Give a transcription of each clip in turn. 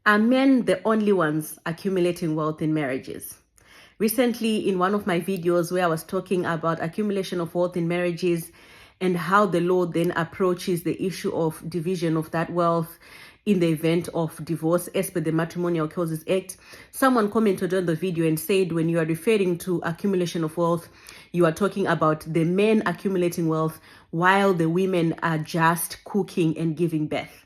Are men the only ones accumulating wealth in marriages? Recently, in one of my videos where I was talking about accumulation of wealth in marriages and how the law then approaches the issue of division of that wealth in the event of divorce as per the Matrimonial Causes Act, someone commented on the video and said, when you are referring to accumulation of wealth, you are talking about the men accumulating wealth while the women are just cooking and giving birth.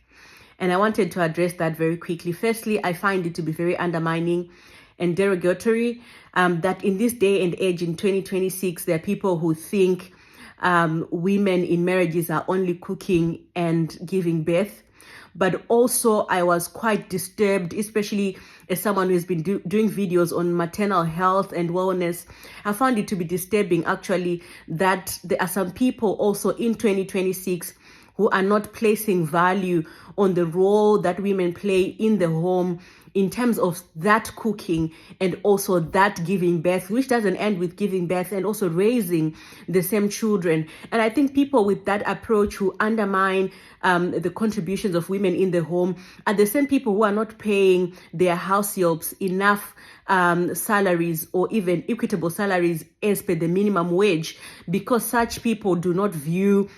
And I wanted to address that very quickly. Firstly, I find it to be very undermining and derogatory that in this day and age, in 2026, there are people who think women in marriages are only cooking and giving birth. But also, I was quite disturbed, especially as someone who's been doing videos on maternal health and wellness. I found it to be disturbing, actually, that there are some people also in 2026 who are not placing value on the role that women play in the home in terms of that cooking and also that giving birth, which doesn't end with giving birth, and also raising the same children. And I think people with that approach who undermine the contributions of women in the home are the same people who are not paying their house helps enough salaries or even equitable salaries as per the minimum wage, because such people do not view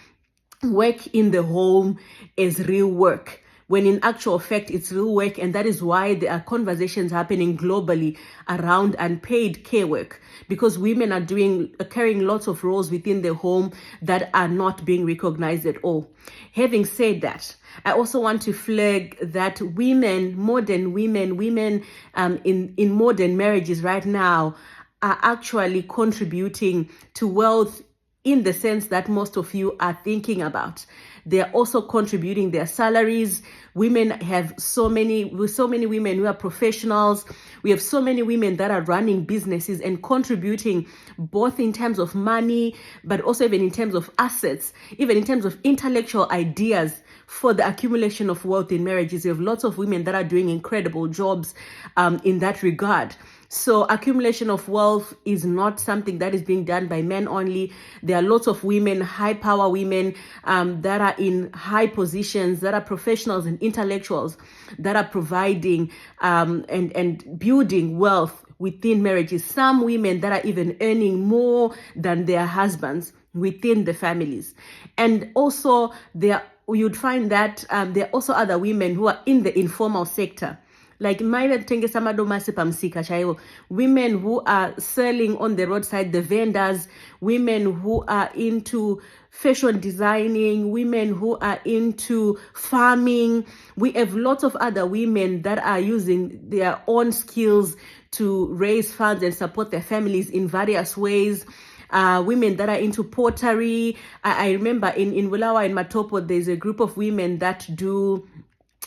work in the home as real work, when in actual fact it's real work. And that is why there are conversations happening globally around unpaid care work, because women are carrying lots of roles within the home that are not being recognized at all. Having said that, I also want to flag that modern women in modern marriages right now are actually contributing to wealth in the sense that most of you are thinking about. They are also contributing their salaries. Women have so many women who are professionals. We have so many women that are running businesses and contributing both in terms of money, but also even in terms of assets, even in terms of intellectual ideas for the accumulation of wealth in marriages. You have lots of women that are doing incredible jobs in that regard. So accumulation of wealth is not something that is being done by men only. There are lots of women, high power women that are in high positions, that are professionals and intellectuals, that are providing and building wealth within marriages. Some women that are even earning more than their husbands within the families. And also you'd find that there are also other women who are in the informal sector, like women who are selling on the roadside, the vendors, women who are into fashion designing, women who are into farming. We have lots of other women that are using their own skills to raise funds and support their families in various ways. Women that are into pottery. I remember in Wulawa and Matopo, there's a group of women that do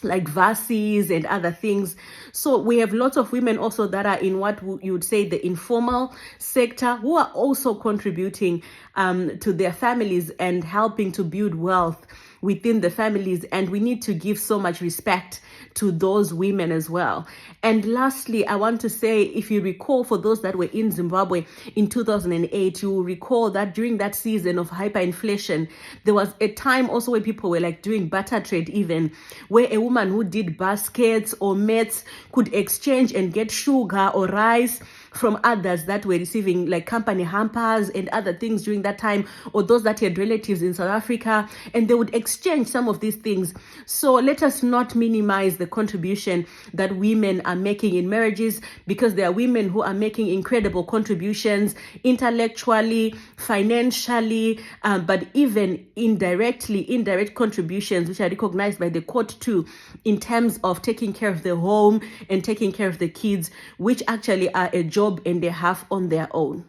like vases and other things. So we have lots of women also that are in what you would say the informal sector, who are also contributing to their families and helping to build wealth within the families. And we need to give so much respect to those women as well. And lastly, I want to say, if you recall, for those that were in Zimbabwe in 2008, you will recall that during that season of hyperinflation, there was a time also where people were like doing barter trade, even where a woman who did baskets or mats could exchange and get sugar or rice from others that were receiving like company hampers and other things during that time, or those that had relatives in South Africa, and they would exchange some of these things. So let us not minimize the contribution that women are making in marriages, because there are women who are making incredible contributions intellectually, financially, but even indirect contributions, which are recognized by the court too, in terms of taking care of the home and taking care of the kids, which actually are a job and a half on their own.